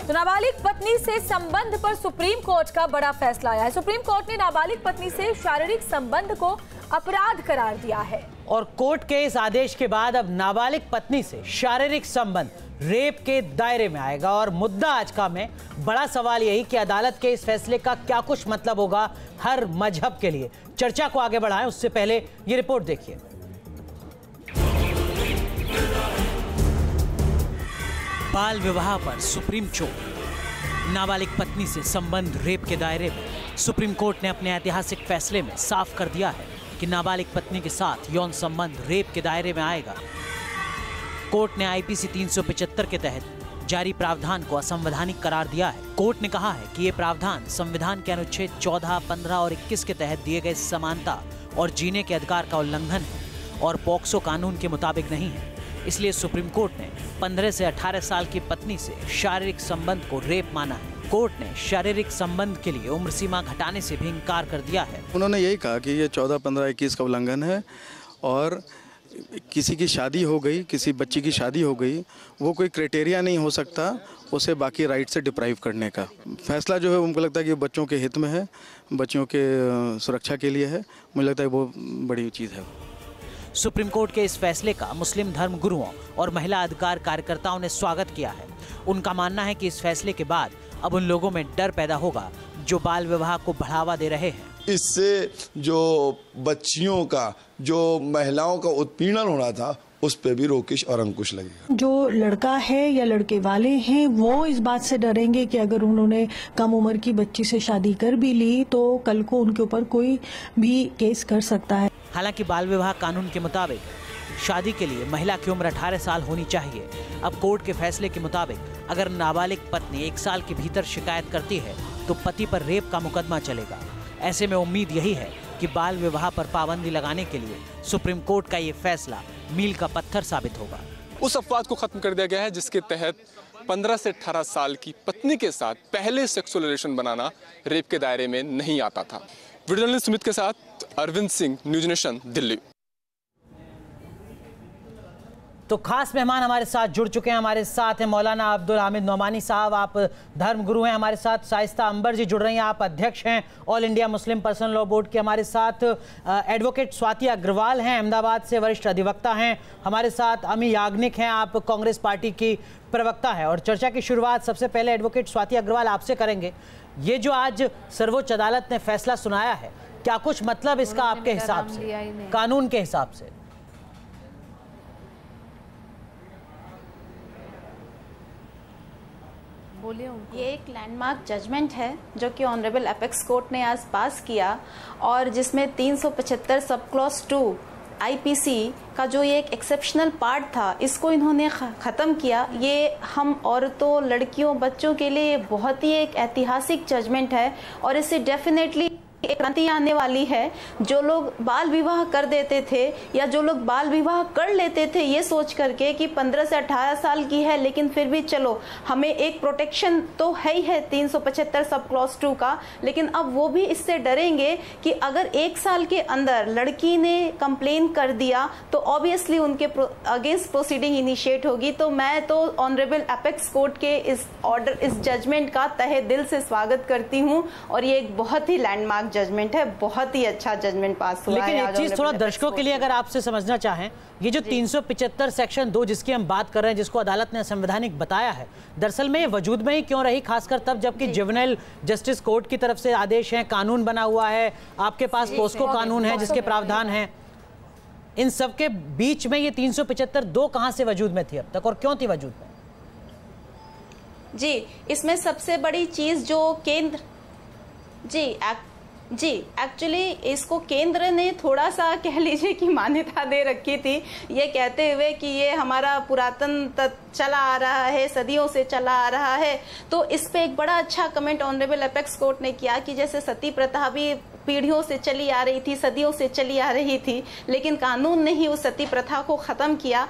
तो नाबालिग पत्नी से संबंध पर सुप्रीम कोर्ट का बड़ा फैसला आया है। सुप्रीम कोर्ट ने नाबालिग पत्नी से शारीरिक संबंध को अपराध करार दिया है और कोर्ट के इस आदेश के बाद अब नाबालिग पत्नी से शारीरिक संबंध रेप के दायरे में आएगा। और मुद्दा आज का में बड़ा सवाल यही कि अदालत के इस फैसले का क्या कुछ मतलब होगा हर मजहब के लिए। चर्चा को आगे बढ़ाएं उससे पहले ये रिपोर्ट देखिए। बाल विवाह पर सुप्रीम कोर्ट, नाबालिग पत्नी से संबंध रेप के दायरे में। सुप्रीम कोर्ट ने अपने ऐतिहासिक फैसले में साफ कर दिया है कि नाबालिग पत्नी के साथ यौन संबंध रेप के दायरे में आएगा। कोर्ट ने आईपीसी 375 के तहत जारी प्रावधान को असंवैधानिक करार दिया है। कोर्ट ने कहा है कि ये प्रावधान संविधान के अनुच्छेद 14, 15 और 21 के तहत दिए गए समानता और जीने के अधिकार का उल्लंघन है और पॉक्सो कानून के मुताबिक नहीं है। इसलिए सुप्रीम कोर्ट ने 15 से 18 साल की पत्नी से शारीरिक संबंध को रेप माना है। कोर्ट ने शारीरिक संबंध के लिए उम्र सीमा घटाने से भी इंकार कर दिया है। उन्होंने यही कहा कि ये 14, 15, 21 का उल्लंघन है और किसी की शादी हो गई, किसी बच्ची की शादी हो गई, वो कोई क्राइटेरिया नहीं हो सकता उसे बाकी राइट से डिप्राइव करने का। फैसला जो है उनको लगता है कि बच्चों के हित में है, बच्चों के सुरक्षा के लिए है। मुझे लगता है वो बड़ी चीज़ है। सुप्रीम कोर्ट के इस फैसले का मुस्लिम धर्म गुरुओं और महिला अधिकार कार्यकर्ताओं ने स्वागत किया है। उनका मानना है कि इस फैसले के बाद अब उन लोगों में डर पैदा होगा जो बाल विवाह को बढ़ावा दे रहे हैं। इससे जो बच्चियों का, जो महिलाओं का उत्पीड़न होना था, उस पे भी रोकिश और अंकुश लगेगा। जो लड़का है या लड़के वाले हैं वो इस बात से डरेंगे कि अगर उन्होंने कम उम्र की बच्ची से शादी कर भी ली तो कल को उनके ऊपर कोई भी केस कर सकता है। हालांकि बाल विवाह कानून के मुताबिक शादी के लिए महिला की उम्र 18 साल होनी चाहिए। अब कोर्ट के फैसले के मुताबिक अगर नाबालिग पत्नी 1 साल के भीतर शिकायत करती है तो पति पर रेप का मुकदमा चलेगा। ऐसे में उम्मीद यही है कि बाल विवाह पर पाबंदी लगाने के लिए सुप्रीम कोर्ट का ये फैसला मील का पत्थर साबित होगा। उस अपवाद को खत्म कर दिया गया है जिसके तहत 15 से 18 साल की पत्नी के साथ पहले सेक्सुअल रिलेशन बनाना रेप के दायरे में नहीं आता था। वीडियो जर्नलिस्ट सुमित के साथ अरविंद सिंह, न्यूज नेशन, दिल्ली। तो खास मेहमान हमारे साथ जुड़ चुके हैं। हमारे साथ हैं मौलाना अब्दुल हामिद नोमानी साहब, आप धर्म गुरु हैं। हमारे साथ शाइस्ता अंबर जी जुड़ रही हैं, आप अध्यक्ष हैं all India Muslim personal law board के। हमारे साथ एडवोकेट स्वाति अग्रवाल हैं, अहमदाबाद से वरिष्ठ अधिवक्ता हैं। हमारे साथ अमी याग्निक हैं, आप कांग्रेस पार्टी की प्रवक्ता हैं। और चर्चा की शुरुआत सबसे पहले एडवोकेट स्वाति अग्रवाल आपसे करेंगे। ये जो आज सर्वोच्च अदालत ने फैसला सुनाया है, क्या कुछ मतलब इसका आपके हिसाब से, कानून के हिसाब से? ये एक लैंडमार्क जजमेंट है जो कि ऑनरेबल एपेक्स कोर्ट ने आज पास किया और जिसमें 375 सब क्लॉज 2 आईपीसी का जो ये एक एक्सेप्शनल पार्ट था, इसको इन्होंने ख़त्म किया। ये हम औरतों, लड़कियों, बच्चों के लिए बहुत ही एक ऐतिहासिक जजमेंट है और इससे डेफिनेटली एक क्रांति आने वाली है। जो लोग बाल विवाह कर देते थे या जो लोग बाल विवाह कर लेते थे ये सोच करके कि 15 से 18 साल की है लेकिन फिर भी चलो हमें एक प्रोटेक्शन तो है ही है 375 सब क्लॉज 2 का, लेकिन अब वो भी इससे डरेंगे कि अगर 1 साल के अंदर लड़की ने कंप्लेन कर दिया तो ऑब्वियसली उनके अगेंस्ट प्रोसीडिंग इनिशिएट होगी। तो मैं तो ऑनरेबल एपेक्स कोर्ट के इस ऑर्डर, इस जजमेंट का तहे दिल से स्वागत करती हूँ और ये एक बहुत ही लैंडमार्क जजमेंट है, बहुत ही अच्छा जजमेंट पास हुआ है। लेकिन एक चीज थोड़ा दर्शकों के लिए अगर आपसे समझना चाहें, ये जो 375 सेक्शन 2 जिसकी हम बात कर रहे हैं, जिसको अदालत ने संवैधानिक बताया है, दरअसल में ये वजूद में ही क्यों रही, खासकर तब जबकि जुवेनाइल जस्टिस कोर्ट की तरफ से आदेश है, कानून बना हुआ है, आपके पास पोस्को कानून है जिसके प्रावधान है। इन सब के बीच में ये 375(2) कहां से वजूद में थी अब तक और क्यों थी वजूद में? जी, इसमें सबसे बड़ी चीज जो केंद्र एक्चुअली इसको केंद्र ने थोड़ा सा कह लीजिए कि मान्यता दे रखी थी, ये कहते हुए कि ये हमारा पुरातन चला आ रहा है, सदियों से चला आ रहा है। तो इस पे एक बड़ा अच्छा कमेंट ऑनरेबल एपेक्स कोर्ट ने किया कि जैसे सती प्रथा भी पीढ़ियों से चली आ रही थी, सदियों से चली आ रही थी, लेकिन कानून ने ही उस सती प्रथा को खत्म किया।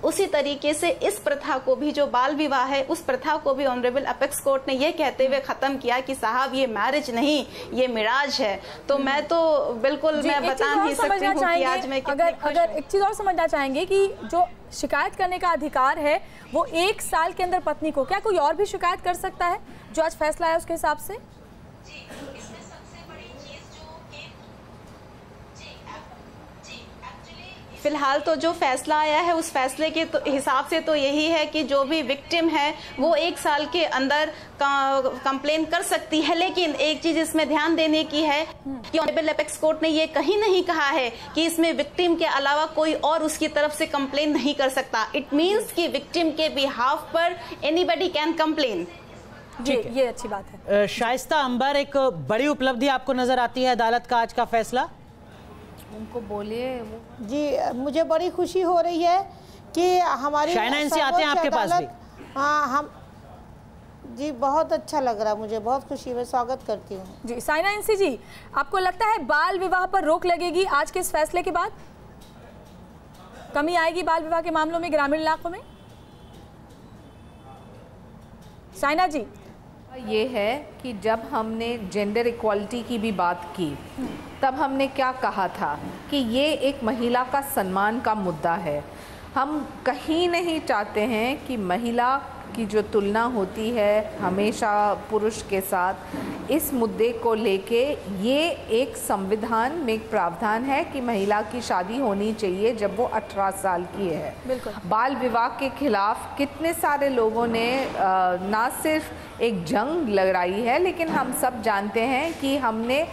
उसी तरीके से इस प्रथा को भी, जो बाल विवाह है, उस प्रथा को भी ऑनरेबल अपेक्स कोर्ट ने ये कहते हुए खत्म किया कि साहब ये मैरिज नहीं, ये मिराज है। तो मैं तो बिल्कुल मैं बता नहीं सकती हूँ कि आज मैं अगर एक चीज और समझना चाहेंगे कि जो शिकायत करने का अधिकार है वो 1 साल के अंदर पत्नी को, क्या कोई और भी शिकायत कर सकता है जो आज फैसला है उसके हिसाब से? फिलहाल तो जो फैसला आया है उस फैसले के हिसाब से तो यही है कि जो भी विक्टिम है वो 1 साल के अंदर कंप्लेन कर सकती है। लेकिन एक चीज इसमें ध्यान देने की है कि ऑनरेबल अपेक्स कोर्ट ने ये कहीं नहीं कहा है कि इसमें विक्टिम के अलावा कोई और उसकी तरफ से कंप्लेन नहीं कर सकता। इट मीन्स कि विक्टिम के बिहाफ पर एनीबडी कैन कंप्लेन। ये अच्छी बात है। शाइस्ता अंबर, एक बड़ी उपलब्धि आपको नजर आती है अदालत का आज का फैसला? उनको बोलिए। जी, मुझे बड़ी खुशी हो रही है कि हमारी शाइना एनसी आते हैं आपके पास भी। हाँ, हम जी बहुत अच्छा लग रहा है, मुझे बहुत खुशी, मैं स्वागत करती हूँ। जी शाइना एनसी जी, आपको लगता है बाल विवाह पर रोक लगेगी आज के इस फैसले के बाद? कमी आएगी बाल विवाह के मामलों में ग्रामीण इलाकों में? शाइना जी, ये है कि जब हमने जेंडर इक्वालिटी की भी बात की तब हमने क्या कहा था कि ये एक महिला का सम्मान का मुद्दा है। हम कहीं नहीं चाहते हैं कि महिला की जो तुलना होती है हमेशा पुरुष के साथ, इस मुद्दे को लेके ये एक संविधान में एक प्रावधान है कि महिला की शादी होनी चाहिए जब वो 18 साल की है। बिल्कुल। बाल विवाह के खिलाफ कितने सारे लोगों ने ना सिर्फ एक जंग लड़ाई है, लेकिन हम सब जानते हैं कि हमने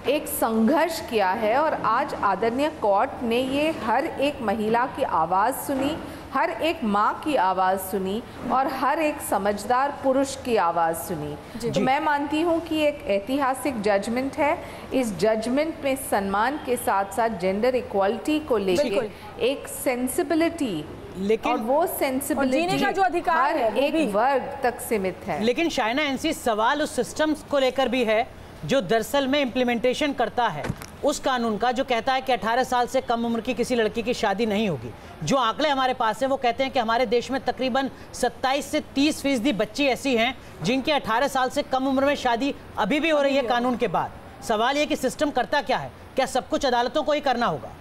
एक संघर्ष किया है और आज आदरणीय कोर्ट ने ये हर एक महिला की आवाज़ सुनी, हर एक माँ की आवाज़ सुनी और हर एक समझदार पुरुष की आवाज़ सुनी। तो मैं मानती हूँ कि एक ऐतिहासिक जजमेंट है। इस जजमेंट में सम्मान के साथ साथ जेंडर इक्वालिटी को लेकर एक सेंसिबिलिटी, लेकिन और वो सेंसिबिलिटी का जो अधिकार हर एक वर्ग तक सीमित है। लेकिन शाइना एनसी, सवाल उस सिस्टम को लेकर भी है जो दरअसल में इम्प्लीमेंटेशन करता है उस कानून का, जो कहता है कि 18 साल से कम उम्र की किसी लड़की की शादी नहीं होगी। जो आंकड़े हमारे पास हैं वो कहते हैं कि हमारे देश में तकरीबन 27 से 30% बच्ची ऐसी हैं जिनकी 18 साल से कम उम्र में शादी अभी भी हो रही है कानून के बाद। सवाल ये कि सिस्टम करता क्या है? क्या सब कुछ अदालतों को ही करना होगा?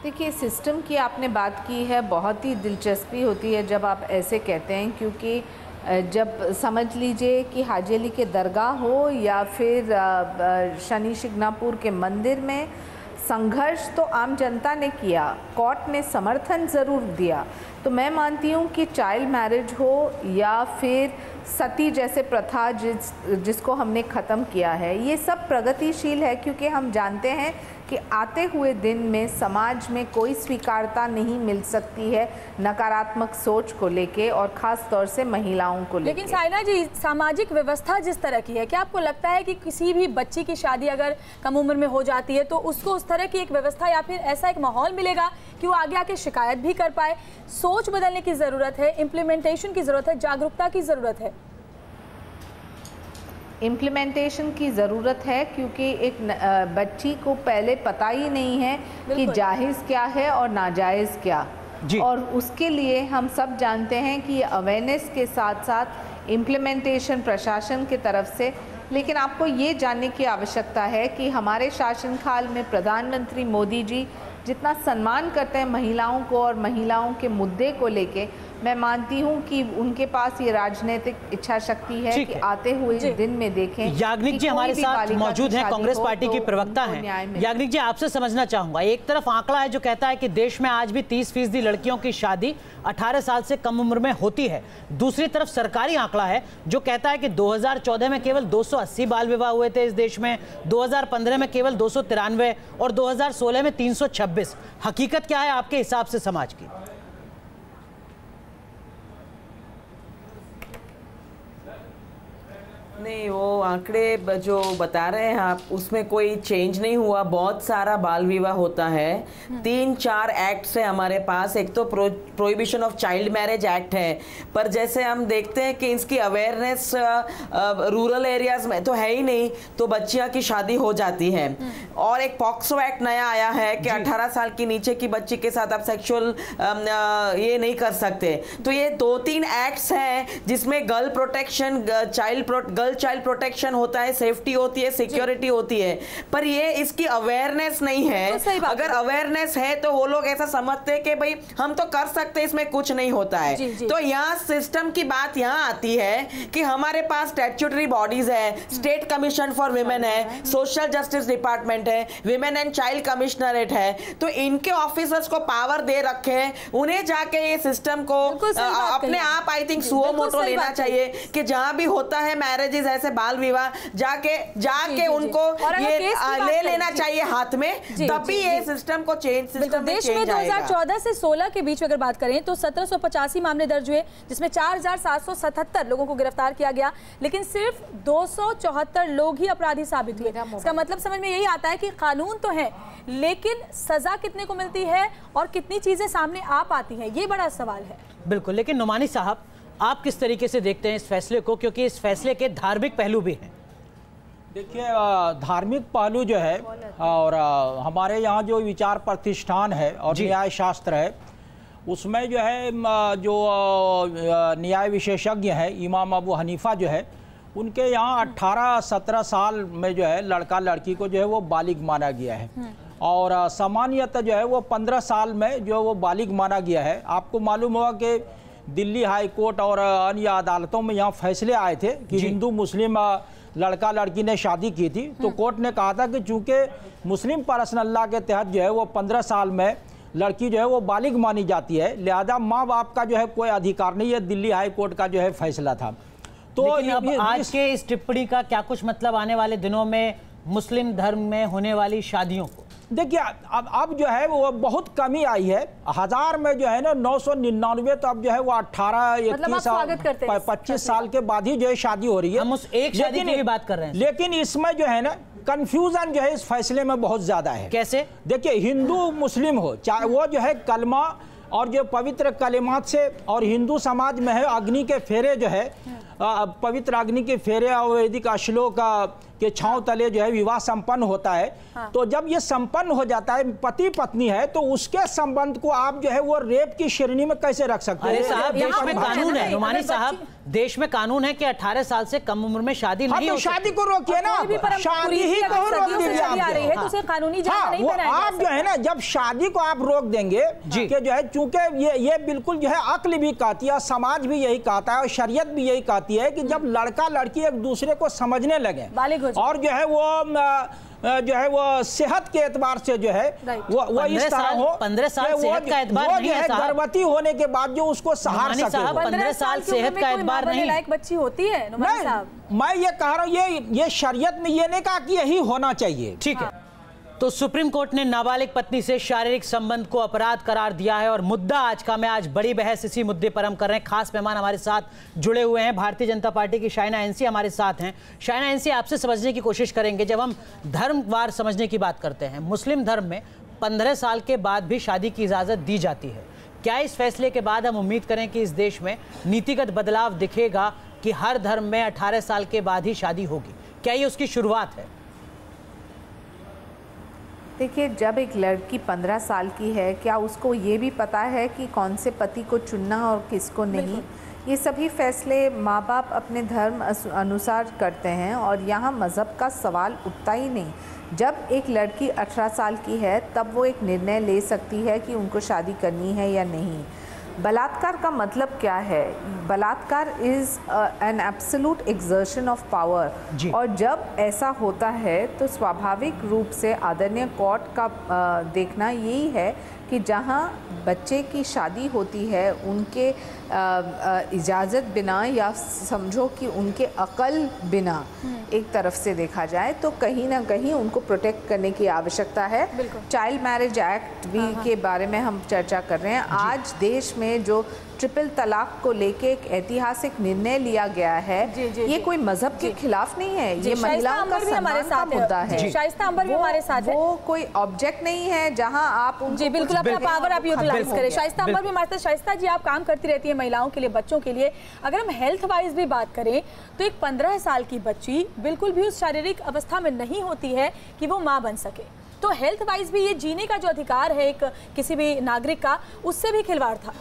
देखिए, सिस्टम की आपने बात की है, बहुत ही दिलचस्पी होती है जब आप ऐसे कहते हैं, क्योंकि जब समझ लीजिए कि हाजी अली के दरगाह हो या फिर शनि शिंगणापुर के मंदिर में, संघर्ष तो आम जनता ने किया, कोर्ट ने समर्थन ज़रूर दिया। तो मैं मानती हूँ कि चाइल्ड मैरिज हो या फिर सती जैसे प्रथा जिसको हमने ख़त्म किया है, ये सब प्रगतिशील है, क्योंकि हम जानते हैं कि आते हुए दिन में समाज में कोई स्वीकारता नहीं मिल सकती है नकारात्मक सोच को लेके और ख़ास तौर से महिलाओं को लेके। लेकिन साइना जी, सामाजिक व्यवस्था जिस तरह की है, क्या आपको लगता है कि किसी भी बच्ची की शादी अगर कम उम्र में हो जाती है तो उसको उस तरह की एक व्यवस्था या फिर ऐसा एक माहौल मिलेगा कि वो आगे आके शिकायत भी कर पाए? सोच बदलने की ज़रूरत है, इम्प्लीमेंटेशन की ज़रूरत है, जागरूकता की ज़रूरत है। इम्प्लीमेंटेशन की ज़रूरत है, क्योंकि एक बच्ची को पहले पता ही नहीं है कि जायज़ क्या है और नाजायज़ क्या, और उसके लिए हम सब जानते हैं कि अवेयरनेस के साथ साथ इम्प्लीमेंटेशन प्रशासन की तरफ से। लेकिन आपको ये जानने की आवश्यकता है कि हमारे शासनकाल में प्रधानमंत्री मोदी जी जितना सम्मान करते हैं महिलाओं को और महिलाओं के मुद्दे को लेके, मैं मानती हूं कि उनके पास ये राजनीतिक इच्छा शक्ति है कि आते हुए दिन में देखें। याग्निक जी हमारे साथ मौजूद हैं, कांग्रेस पार्टी की प्रवक्ता हैं। याग्निक जी, आपसे समझना चाहूंगा, एक तरफ आंकड़ा है जो कहता है कि देश में आज भी 30% लड़कियों की शादी 18 साल से कम उम्र में होती है। दूसरी तरफ सरकारी आंकड़ा है जो कहता है कि 2014 में केवल 280 बाल विवाह हुए थे इस देश में, 2015 में केवल 293 और 2016 में 326। हकीकत क्या है आपके हिसाब से समाज की? नहीं, वो आंकड़े जो बता रहे हैं आप, उसमें कोई चेंज नहीं हुआ। बहुत सारा बाल विवाह होता है। 3-4 एक्ट्स है हमारे पास। एक तो prohibition of child marriage act है, पर जैसे हम देखते हैं कि इसकी अवेयरनेस रूरल एरियाज में तो है ही नहीं, तो बच्चियां की शादी हो जाती है। और एक पॉक्सो एक्ट नया आया है कि 18 साल की नीचे की बच्ची के साथ आप सेक्सुअल ये नहीं कर सकते। तो ये 2-3 एक्ट्स हैं जिसमें girl protection, girl child protection होता है, सेफ्टी होती है, सिक्योरिटी होती है, पर ये इसकी अवेयरनेस नहीं है। तो अगर अवेयरनेस है तो वो लोग ऐसा समझते हैं कि भाई हम तो कर सकते हैं, इसमें कुछ नहीं होता है। तो यहाँ सिस्टम की बात यहाँ आती है कि हमारे पास स्टैट्यूटरी बॉडीज है, स्टेट कमीशन फॉर विमेन है, सोशल जस्टिस डिपार्टमेंट है, विमेन एंड चाइल्ड कमिश्नरेट है, तो इनके ऑफिसर्स को पावर दे रखे हैं, उन्हें जाके ये सिस्टम को अपने आप आई थिंक सुओ मोटो लेना चाहिए कि जहां भी होता है मैरिजेस ऐसे बाल विवाह, जाके उनको ये ले लेना चाहिए हाथ में, तभी ये सिस्टम को चेंज। देश में 2014 से 16 के बीच में अगर बात करें तो 1785 मामले दर्ज हुए, जिसमें 4777 लोगों को गिरफ्तार किया गया, लेकिन सिर्फ 274 लोग ही अपराधी साबित हुए। इसका मतलब समझ में यही आता है कि कानून तो है, लेकिन सजा कितने को मिलती है और कितनी चीजें सामने आ पाती हैं, ये बड़ा सवाल है। बिल्कुल, लेकिन नुमानी साहब, आप किस तरीके से देखते हैं इस फैसले को, क्योंकि इस फैसले के धार्मिक पहलू भी हैं? देखिए, धार्मिक पहलू जो है, और हमारे यहाँ जो विचार प्रतिष्ठान है और न्याय शास्त्र है, उसमें जो है जो न्याय विशेषज्ञ हैं इमाम अबू हनीफा जो है, उनके यहाँ 18-17 साल में जो है लड़का लड़की को जो है वो बालिग माना गया है, और सामान्यतः जो है वो 15 साल में जो वो बालिग माना गया है। आपको मालूम होगा कि दिल्ली हाई कोर्ट और अन्य अदालतों में यहाँ फैसले आए थे कि हिंदू मुस्लिम लड़का लड़की ने शादी की थी, तो कोर्ट ने कहा था कि चूंकि मुस्लिम पर्सनल लॉ के तहत जो है वो 15 साल में लड़की जो है वो बालिग मानी जाती है, लिहाजा माँ बाप का जो है कोई अधिकार नहीं है। दिल्ली हाई कोर्ट का जो है फैसला था। तो अब आज के इस टिप्पणी का क्या कुछ मतलब आने वाले दिनों में मुस्लिम धर्म में होने वाली शादियों को? देखिए, अब जो है वो बहुत कमी आई है। 1000 में जो है ना 999, तो अब जो है वो 18-21-25 साल के बाद ही जो है शादी हो रही है। हम उस एक शादी की भी बात कर रहे हैं, लेकिन इसमें जो है ना कंफ्यूजन जो है इस फैसले में बहुत ज्यादा है। कैसे? देखिए, हिंदू मुस्लिम हो चाहे वो जो है कलमा और जो पवित्र कलिमात से, और हिंदू समाज में है अग्नि के फेरे जो है, पवित्र अग्नि के फेरे और वैदिक श्लोक के छांव तले जो है विवाह संपन्न होता है। तो जब ये संपन्न हो जाता है, पति पत्नी है, तो उसके संबंध को आप जो है वो रेप की श्रेणी में कैसे रख सकते हैं? अरे साहब, देश में कानून है, नुमानी साहब, देश में कानून है कि 18 साल से कम उम्र में शादी नहीं हो सकती। शादी को रोकिए ना, शादी ही को रोक दीजिए आप जो है ना, जब शादी को आप रोक देंगे कि जो है, चूंकि ये बिल्कुल जो है अक्ल भी कहती है, समाज भी यही कहता है और शरीयत भी यही कहती है कि जब लड़का लड़की एक दूसरे को समझने लगे और जो है वो सेहत के एतबार से जो है वो इस तरह हो, 15 साल सेहत का एतबार नहीं है साहब। गर्भवती होने के बाद जो उसको सहार सके, 15 साल सेहत का एतबार नहीं, लायक बच्ची होती है। मैं ये कह रहा हूँ, ये शरीयत में ये नहीं कहा कि यही होना चाहिए। ठीक है, तो सुप्रीम कोर्ट ने नाबालिग पत्नी से शारीरिक संबंध को अपराध करार दिया है, और मुद्दा आज बड़ी बहस इसी मुद्दे पर हम कर रहे हैं। खास मेहमान हमारे साथ जुड़े हुए हैं, भारतीय जनता पार्टी की शाइना एनसी हमारे साथ हैं। शाइना एनसी, आपसे समझने की कोशिश करेंगे, जब हम धर्मवार समझने की बात करते हैं, मुस्लिम धर्म में 15 साल के बाद भी शादी की इजाजत दी जाती है। क्या इस फैसले के बाद हम उम्मीद करें कि इस देश में नीतिगत बदलाव दिखेगा कि हर धर्म में 18 साल के बाद ही शादी होगी? क्या ये उसकी शुरुआत है? देखिए, जब एक लड़की 15 साल की है, क्या उसको ये भी पता है कि कौन से पति को चुनना और किसको नहीं? ये सभी फैसले माँ बाप अपने धर्म अनुसार करते हैं, और यहाँ मज़हब का सवाल उठता ही नहीं। जब एक लड़की 18 साल की है, तब वो एक निर्णय ले सकती है कि उनको शादी करनी है या नहीं। बलात्कार का मतलब क्या है? बलात्कार is an absolute exertion of power, और जब ऐसा होता है तो स्वाभाविक रूप से आदरणीय कोर्ट का देखना यही है कि जहाँ बच्चे की शादी होती है, उनके इजाज़त बिना, या समझो कि उनके अकल बिना एक तरफ से देखा जाए, तो कहीं ना कहीं उनको प्रोटेक्ट करने की आवश्यकता है। चाइल्ड मैरिज एक्ट भी के बारे में हम चर्चा कर रहे हैं। आज देश में जो ट्रिपल तलाक को लेके एक ऐतिहासिक निर्णय लिया गया है, ये कोई मजहब के खिलाफ नहीं है, ये महिलाओं का सम्मान का मुद्दा है। शाइस्ता अंबर भी हमारे साथ है। वो कोई ऑब्जेक्ट नहीं है जहां आप जी बिल्कुल अपना पावर आप यूटिलाइज करें। शाइस्ता अंबर भी हमारे साथ। शाइस्ता जी, आप काम करती रहती है महिलाओं के लिए, बच्चों के लिए। अगर हम हेल्थ वाइज भी बात करें तो एक 15 साल की बच्ची बिल्कुल भी उस शारीरिक अवस्था में नहीं होती है कि वो माँ बन सके, तो हेल्थ वाइज भी ये जीने का जो अधिकार है एक किसी भी नागरिक का, उससे भी खिलवाड़ था।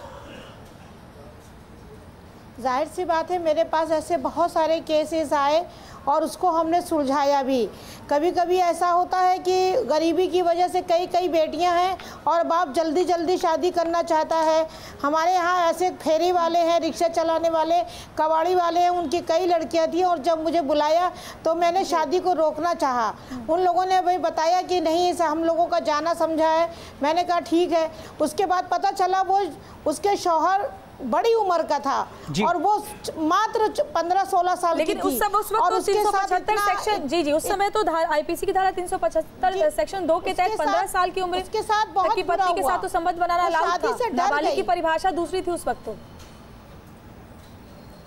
जाहिर सी बात है, मेरे पास ऐसे बहुत सारे केसेस आए और उसको हमने सुलझाया भी। कभी कभी ऐसा होता है कि गरीबी की वजह से कई बेटियां हैं और बाप जल्दी जल्दी शादी करना चाहता है। हमारे यहाँ ऐसे फेरी वाले हैं, रिक्शा चलाने वाले, कबाड़ी वाले हैं, उनकी कई लड़कियां थी और जब मुझे बुलाया तो मैंने शादी को रोकना चाहा। उन लोगों ने भाई बताया कि नहीं, इसे हम लोगों का जाना समझा है। मैंने कहा ठीक है। उसके बाद पता चला वो उसके शौहर बड़ी उम्र का था और वो मात्र 15-16 साल की थी। लेकिन उस वक्त तो 375 सेक्शन जी उस समय तो आईपीसी की धारा 375 सेक्शन 2 के तहत 15 साल की उम्र के साथ बहुत की पत्नी के साथ तो संबंध बनाना अलाउड था। नाबालिग की परिभाषा दूसरी थी उस वक्त तो।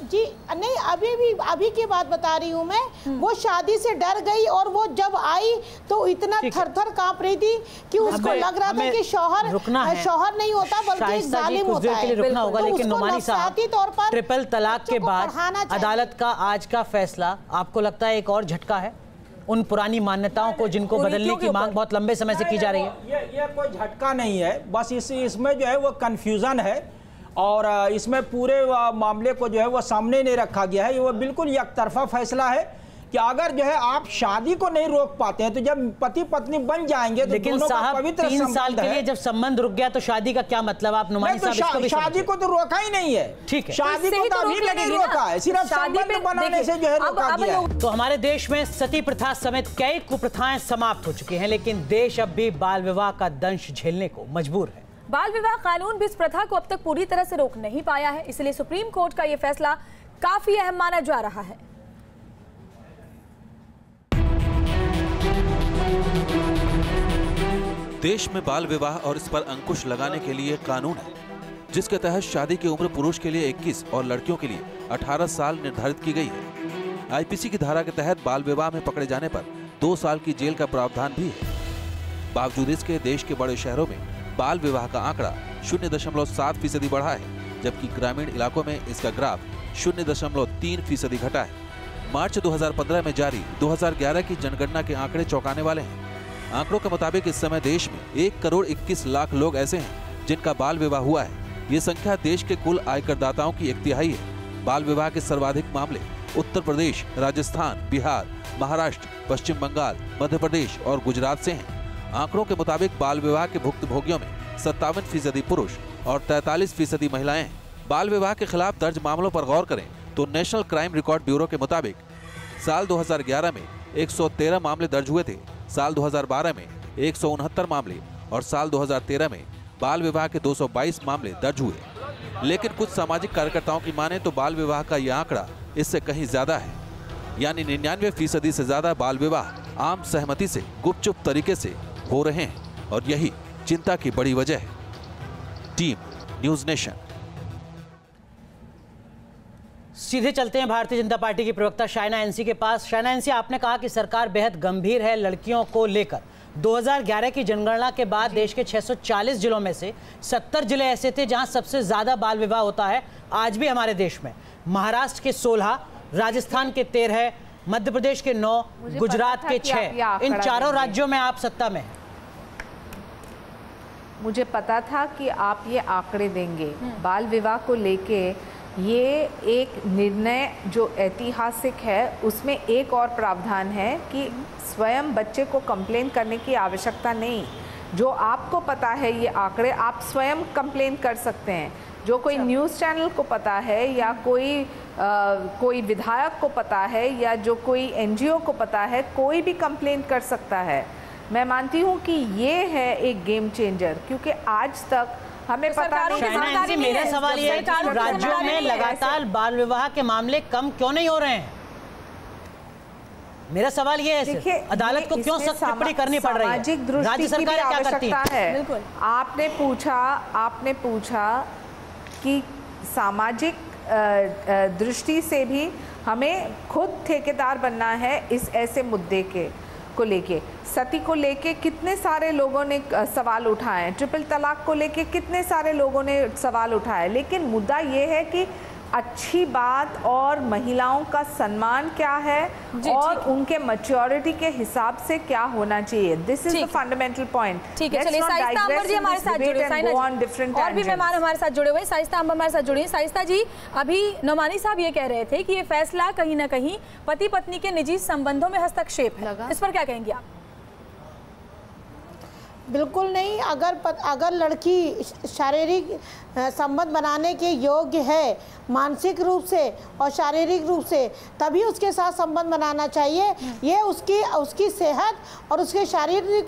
जी नहीं, अभी की बात बता रही हूँ मैं। वो शादी से डर गई और वो जब आई तो इतना थर-थर कांप रही थी कि उसको लग रहा था कि शौहर नहीं होता बल्कि एक जालिम होता है। रुकना होगा, लेकिन नुमानी साहब, ट्रिपल तलाक के बाद अदालत का आज का फैसला आपको लगता है एक और झटका है उन पुरानी मान्यताओं को जिनको बदलने की मांग बहुत लंबे समय से की जा रही है? ये कोई झटका नहीं है, बस इसमें जो है वो कंफ्यूजन है और इसमें पूरे मामले को जो है वो सामने नहीं रखा गया है। ये वो बिल्कुल एक तरफा फैसला है कि अगर जो है आप शादी को नहीं रोक पाते हैं तो जब पति पत्नी बन जाएंगे तो लेकिन साहब 3 साल के लिए जब संबंध रुक गया तो शादी का क्या मतलब? आप नुमानी साहब शादी को तो रोका ही नहीं है। ठीक है, शादी को तो अभी नहीं रोका है, सिर्फ संबंध बनाने से जो है रोका गया है। तो हमारे देश में सती प्रथा समेत कई कुप्रथाएं समाप्त हो चुकी हैं, लेकिन देश अब भी बाल विवाह का दंश झेलने को मजबूर है। बाल विवाह कानून भी इस प्रथा को अब तक पूरी तरह से रोक नहीं पाया है, इसलिए सुप्रीम कोर्ट का यह फैसला काफी अहम माना जा रहा है। देश में बाल विवाह और इस पर अंकुश लगाने के लिए कानून है, जिसके तहत शादी की उम्र पुरुष के लिए 21 और लड़कियों के लिए 18 साल निर्धारित की गई है। आईपीसी की धारा के तहत बाल विवाह में पकड़े जाने पर 2 साल की जेल का प्रावधान भी है। बावजूद इसके देश के बड़े शहरों में बाल विवाह का आंकड़ा 0.7% बढ़ा है, जबकि ग्रामीण इलाकों में इसका ग्राफ 0.3% घटा है। मार्च 2015 में जारी 2011 की जनगणना के आंकड़े चौंकाने वाले हैं। आंकड़ों के मुताबिक इस समय देश में 1,21,00,000 लोग ऐसे हैं जिनका बाल विवाह हुआ है। ये संख्या देश के कुल आयकरदाताओं की 1/3 है। बाल विवाह के सर्वाधिक मामले उत्तर प्रदेश, राजस्थान, बिहार, महाराष्ट्र, पश्चिम बंगाल, मध्य प्रदेश और गुजरात से हैं। आंकड़ों के मुताबिक बाल विवाह के भुक्तभोगियों में 57% पुरुष और 43% महिलाएं हैं। बाल विवाह के खिलाफ दर्ज मामलों पर गौर करें तो नेशनल क्राइम रिकॉर्ड ब्यूरो के मुताबिक साल 2011 में 113 मामले दर्ज हुए थे, साल 2012 में 169 मामले और साल 2013 में बाल विवाह के 222 मामले दर्ज हुए। लेकिन कुछ सामाजिक कार्यकर्ताओं की माने तो बाल विवाह का यह आंकड़ा इससे कहीं ज्यादा है, यानी 99% से ज्यादा बाल विवाह आम सहमति से गुपचुप तरीके से हो रहे हैं और यही चिंता की बड़ी वजह है। Team news nation. सीधे चलते हैं भारतीय जनता पार्टी की प्रवक्ता शाइना एनसी के पास। शाइना एनसी, आपने कहा कि सरकार बेहद गंभीर है लड़कियों को लेकर। 2011 की जनगणना के बाद देश के 640 जिलों में से 70 जिले ऐसे थे जहां सबसे ज्यादा बाल विवाह होता है आज भी हमारे देश में। महाराष्ट्र के 16, राजस्थान के 13, मध्य प्रदेश के 9, गुजरात के 6, इन चारों राज्यों में आप सत्ता में हैं। मुझे पता था कि आप ये आंकड़े देंगे। बाल विवाह को लेके ये एक निर्णय जो ऐतिहासिक है, उसमें एक और प्रावधान है कि स्वयं बच्चे को कंप्लेन करने की आवश्यकता नहीं। जो आपको पता है ये आंकड़े, आप स्वयं कंप्लेन कर सकते हैं। जो कोई न्यूज़ चैनल को पता है या कोई विधायक को पता है या जो कोई एनजीओ को पता है, कोई भी कंप्लेन कर सकता है। मैं मानती हूँ कि ये है एक गेम चेंजर, क्योंकि आज तक हमें पता नहीं। मेरा सवाल ये है कि राज्यों में लगातार बाल विवाह के मामले कम क्यों नहीं हो रहे हैं? मेरा सवाल ये है, अदालत को क्यों सख्त टिप्पणी करनी पड़ रही है? राज्य सरकार क्या करती है? आपने पूछा कि सामाजिक दृष्टि से भी हमें खुद ठेकेदार बनना है इस ऐसे मुद्दे को लेके। सती को लेके कितने सारे लोगों ने सवाल उठाए, ट्रिपल तलाक को लेके कितने सारे लोगों ने सवाल उठाए, लेकिन मुद्दा ये है कि अच्छी बात और महिलाओं का सम्मान क्या है और उनके मैच्योरिटी के हिसाब से क्या होना चाहिए। This is the fundamental point. ठीक है, चलिए साइस्ता अंबर जी हमारे साथ जुड़े, और भी मेहमान हमारे साथ जुड़े हुए। साइस्ता अंबर हमारे साथ जुड़ी। साइस्ता जी, अभी नोमानी साहब ये कह रहे थे कि ये फैसला कहीं ना कहीं पति पत्नी के निजी संबंधों में हस्तक्षेप है, इस पर क्या कहेंगे आप? बिल्कुल नहीं। अगर लड़की शारीरिक संबंध बनाने के योग्य है मानसिक रूप से और शारीरिक रूप से, तभी उसके साथ संबंध बनाना चाहिए। ये उसकी सेहत और उसके शारीरिक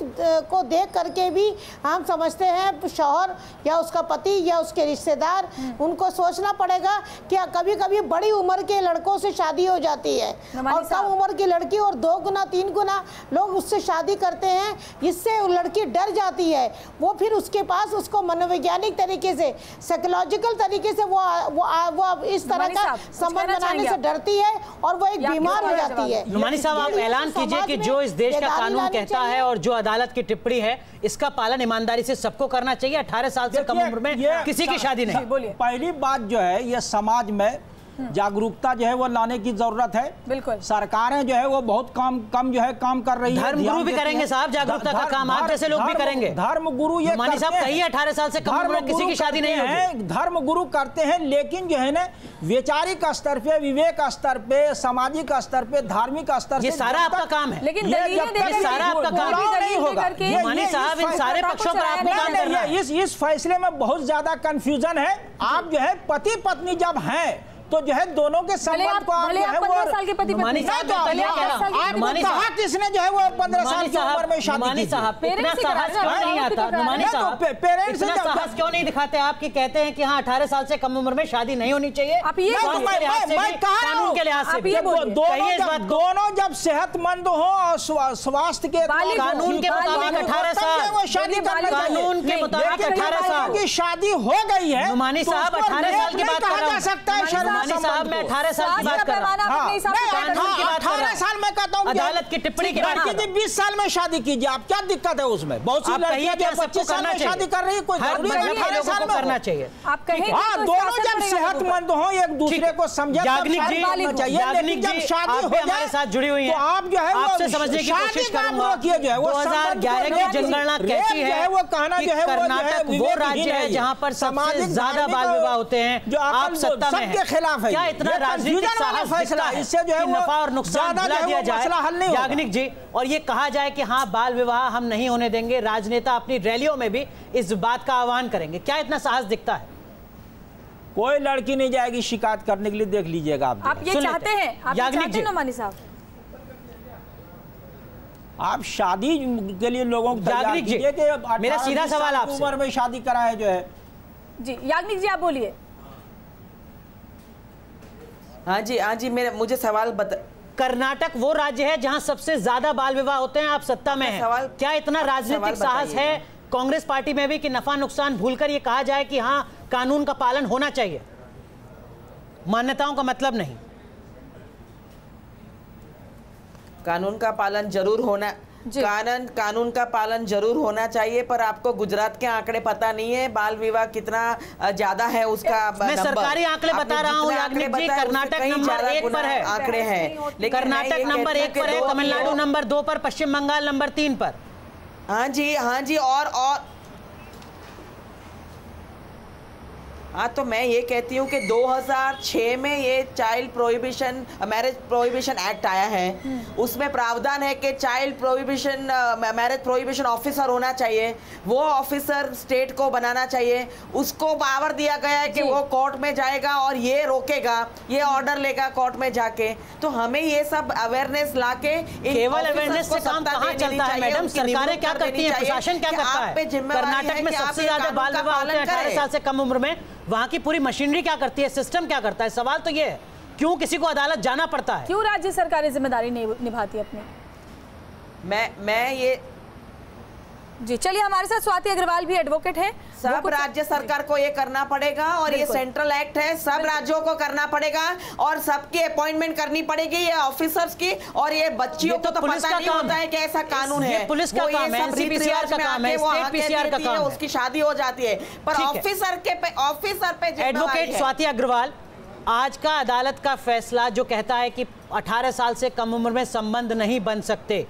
को देख करके भी हम समझते हैं शौहर या उसका पति या उसके रिश्तेदार, उनको सोचना पड़ेगा कि कभी कभी बड़ी उम्र के लड़कों से शादी हो जाती है और कम उम्र की लड़की और 2 गुना 3 गुना लोग उससे शादी करते हैं, इससे लड़की डर जाती है। वो फिर उसके पास उसको मनोवैज्ञानिक तरीके से, साइकोलॉजिकल तरीके से वो इस तरह का संबंध बनाने से डरती है और वो एक बीमार हो जाती है। नुमानी साहब, आप ऐलान कीजिए कि जो इस देश का कानून कहता है और जो अदालत की टिप्पणी है, इसका पालन ईमानदारी से सबको करना चाहिए। 18 साल से कम उम्र में किसी की शादी नहीं। पहली बात जो है, ये समाज में जागरूकता जो है वो लाने की जरूरत है। बिल्कुल, सरकारें जो है वो बहुत कम जो है काम कर रही है। धर्मगुरु भी करेंगे साहब जागरूकता का काम, आप जैसे लोग भी करेंगे। धर्मगुरु ये मानी साहब कहिए 18 साल से कम उम्र में किसी की शादी नहीं होगी। धर्मगुरु करते हैं, लेकिन जो है ना वैचारिक स्तर पे, विवेक स्तर पे, सामाजिक स्तर पे, धार्मिक स्तर पे, ये सारा आपका काम है। लेकिन सारा आपका काम नहीं होगा। मानी साहब, इन सारे पक्षों पर आपको काम करना है। इस फैसले में बहुत ज्यादा कंफ्यूजन है। आप जो है पति पत्नी जब हैं तो जो है दोनों के संबंध को आप जो है वो 15 साल के पति पत्नी आपने कहा किसने जो है वो 15 साल की उम्र में शादी की। साहब इतना साहस क्यों नहीं आता? नुमानी साहब पेरेंट्स इतना साहस क्यों नहीं दिखाते? आपकी कहते हैं कि हाँ 18 साल से कम उम्र में शादी नहीं होनी चाहिए। आप ये कानून के लिहाज से दोनों जब सेहतमंद हो और स्वास्थ्य के कानून के मुताबिक 18 साल शादी करना, कानून के मुताबिक 18 साल की शादी हो गई है। नुमानी साहब 18 साल की बात कर रहा हूँ। मानी साहब, मैं 18 साल की बात कर रहा हूँ। 18 साल में कहता हूँ अदालत की टिप्पणी की बात कीजिए। 20 साल में शादी कीजिए, आप क्या दिक्कत है उसमें? बहुत सी लड़कियां 25 साल में शादी कर रही है, कोई जरूरी नहीं 18 साल में करना चाहिए। आप कहें दोनों जब सेहतमंद हो, एक दूसरे को समझे, याग्निक जी जब शादी हो हमारे साथ जुड़ी हुई है, तो आप जो है आपसे समझने की कोशिश करूंगा। 2011 की जनगणना कहती है वो कहना जो है कर्नाटक वो राज्य है जहाँ पर सबसे ज्यादा बाल विवाह होते हैं। जो आप सत्ता में सबके खिलाफ है। क्या इतना राजनीतिक साहस फैसला इससे जो है नफा और नुकसान भुला दिया जाए याग्निक जी, और ये कहा जाए कि हाँ बाल विवाह हम नहीं होने देंगे, राजनेता अपनी रैलियों में भी इस बात का आह्वान करेंगे, क्या इतना साहस दिखता है? कोई लड़की नहीं जाएगी शिकायत करने के लिए, देख लीजिएगा आप ये चाहते हैं? आप याग्निक जी, नुमानी साहब आप शादी के लिए लोगों को याग्निक जी, मेरा सीधा सवाल आपसे, उम्र में शादी कराए जो है जी। याग्निक जी आप बोलिए। हाँ जी मुझे सवाल कर्नाटक वो राज्य है जहां सबसे ज्यादा बाल विवाह होते हैं, आप सत्ता में हैं, क्या इतना राजनीतिक साहस है कांग्रेस पार्टी में भी कि नफा नुकसान भूलकर ये कहा जाए कि हाँ कानून का पालन होना चाहिए, मान्यताओं का मतलब नहीं? कानून का पालन जरूर होना, कानून का पालन जरूर होना चाहिए, पर आपको गुजरात के आंकड़े पता नहीं है बाल विवाह कितना ज्यादा है उसका। मैं सरकारी आंकड़े बता रहा हूँ याग्निक जी, कर्नाटक नंबर 1 पर है आंकड़े हैं, कर्नाटक नंबर 1 पर है, तमिलनाडु नंबर 2 पर, पश्चिम बंगाल नंबर 3 पर। हाँ जी और हाँ, तो मैं ये कहती हूँ कि 2006 में ये child prohibition, marriage prohibition act आया है, उसमें प्रावधान है कि child prohibition, marriage prohibition officer होना चाहिए, वो ऑफिसर स्टेट को बनाना चाहिए, उसको पावर दिया गया है कि वो कोर्ट में जाएगा और ये रोकेगा, ये ऑर्डर लेगा कोर्ट में जाके। तो हमें ये सब अवेयरनेस लाके, केवल अवेयरनेस से काम कहाँ चलता है मैडम? सरकारें क्या करती है, प्रशासन क्या करता है? कर्नाटक में सबसे ज्यादा बाल विवाह होते हैं 18 साल से कम उम्र में, वहां की पूरी मशीनरी क्या करती है, सिस्टम क्या करता है? सवाल तो ये है, क्यों किसी को अदालत जाना पड़ता है? क्यों राज्य सरकारें जिम्मेदारी नहीं निभाती अपनी? मैं ये जी चलिए, हमारे साथ स्वाति अग्रवाल भी एडवोकेट है। सब राज्य सरकार को ये करना पड़ेगा और ये सेंट्रल एक्ट है, सब राज्यों को करना पड़ेगा और सबकी अपॉइंटमेंट करनी पड़ेगी, ये ऑफिसर्स की। और ये बच्चियों को तो पता नहीं होता है कि ऐसा कानून है, पुलिस का काम है, सीपीसीआर का काम है, स्टेट पीसीआर का काम है, उसकी शादी हो जाती है, पर ऑफिसर पे एडवोकेट स्वाति अग्रवाल, आज का अदालत का फैसला जो कहता है कि 18 साल से कम उम्र में संबंध नहीं बन सकते,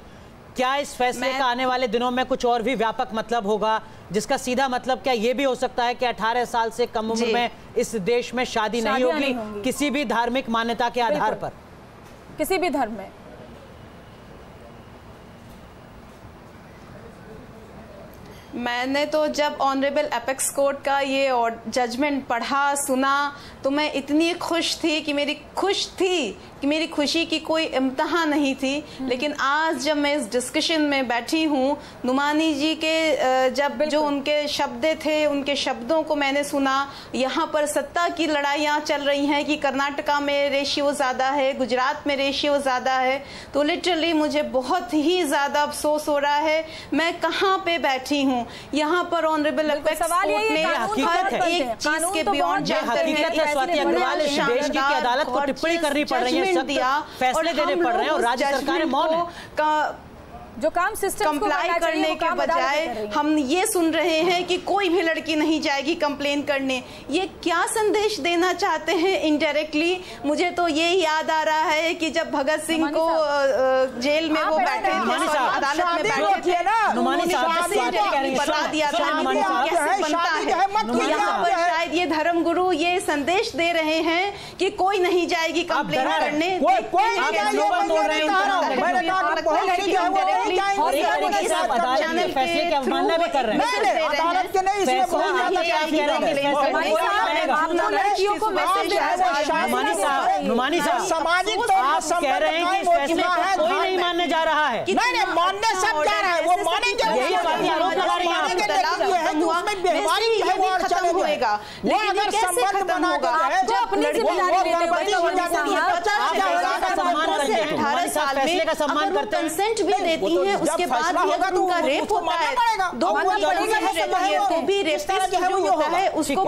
क्या इस फैसले का आने वाले दिनों में कुछ और भी व्यापक मतलब होगा, जिसका सीधा मतलब क्या ये भी हो सकता है कि 18 साल से कम उम्र में इस देश में शादी नहीं होगी किसी भी धार्मिक मान्यता के आधार पर, किसी भी धर्म में? मैंने तो जब ऑनरेबल एपेक्स कोर्ट का ये जजमेंट पढ़ा सुना तो मैं इतनी खुश थी कि मेरी खुशी की कोई इम्तहा नहीं थी। लेकिन आज जब मैं इस डिस्कशन में बैठी हूँ, नुमानी जी के जब जो उनके शब्द थे, उनके शब्दों को मैंने सुना, यहाँ पर सत्ता की लड़ाइयाँ चल रही हैं कि कर्नाटका में रेशियो ज़्यादा है, गुजरात में रेशियो ज़्यादा है, तो लिटरली मुझे बहुत ही ज़्यादा अफसोस हो रहा है मैं कहाँ पे बैठी हूँ। यहाँ पर ऑनरेबल एपेक्स कोर्ट ने हर एक चीज के बियॉन्ड स्वाति अग्रवाल, इस देश की अदालत को टिप्पणी करनी पड़ रही है, फैसले देने पड़ रहे हैं और राज्य सरकारें मौन है। जो काम सिस्टम कंप्लाई करने के बजाय हम ये सुन रहे हैं कि कोई भी लड़की नहीं जाएगी कंप्लेन करने। ये क्या संदेश देना चाहते हैं इनडायरेक्टली? मुझे तो ये याद आ रहा है कि जब भगत सिंह को जेल में वो बैठे थे, अदालत में बैठे थे, बता दिया था कैसे बनता है। तो यहाँ पर शायद ये धर्मगुरु ये संदेश दे रहे हैं कि कोई नहीं जाएगी कंप्लेन करने। फैसले की अवमानना भी कर रहे हैं। अदालत के नहीं, इसमें नुमानी साहब आप कह रहे हैं कि इस फैसले को कोई नहीं मानने जा रहा है। नहीं मानने सब जा रहा है, वो मानेंगे, यही बात आरोप लगा रही है। वो अगर संबंध बना कर जो अपनी जिम्मेदारी फैसले का सम्मान करते हैं, कंसेंट भी देती है, उसके बाद भी अगर उनका रेप होता है तो भी रेपिस्ट जो होता है उसको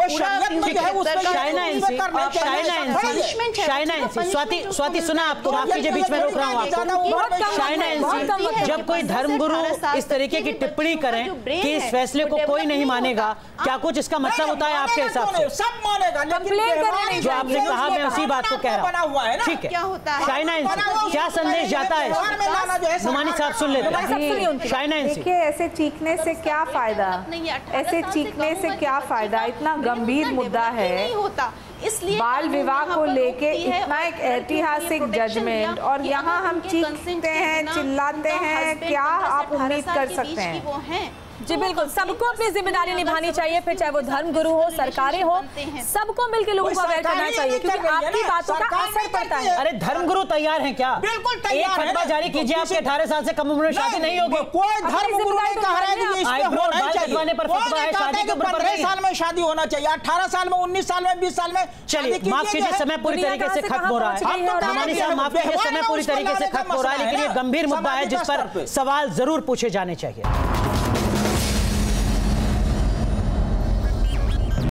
स्वाति सुना आपको, माफ कीजिए बीच में रोक रहा हूँ आपको। शाइना एनसी, जब कोई धर्मगुरु इस तरीके की टिप्पणी करें कि इस फैसले को कोई नहीं मानेगा, क्या कुछ इसका मतलब होता है आपके हिसाब से? सब मानेगा, जो आपने कहा मैं उसी बात को कह रहा हूँ। ठीक है, शाइना एनसी क्या संदेश जाता है? नुमानी साहब सुन लेते हैं। शाइना एनसी, देखिए ऐसे चीखने से क्या फायदा, ऐसे चीखने से क्या फायदा? इतना गंभीर मुद्दा है, इसलिए बाल विवाह को लेके इतना एक ऐतिहासिक जजमेंट, और यहाँ हम चीखते हैं, चिल्लाते हैं, क्या आप उम्मीद कर सकते हैं? जी बिल्कुल, सबको अपनी जिम्मेदारी निभानी चाहिए, फिर चाहे वो धर्मगुरु हो, सरकारें हो, सबको मिलकर लोगों को अवेयर करना चाहिए, क्योंकि आपकी बातों का असर पड़ता है। अरे धर्मगुरु तैयार हैं क्या? बिल्कुल तैयार है। फतवा जारी कीजिए आपके 18 साल से कम उम्र में शादी नहीं होगी। कोई धर्मगुरु नहीं कह रहा है कि इसमें होना चाहिए, पर फतवा है शादी के ऊपर 15 साल में शादी होना चाहिए, 18 साल में, 19 साल में, 20 साल में। चलिए माफ कीजिए, समय पूरी तरीके से खत्म हो रहा है। नुमानी साहब माफ कीजिए, समय पूरी तरीके से खत्म हो रहा है, लेकिन ये गंभीर मुद्दा है जिस पर सवाल जरूर पूछे जाने चाहिए।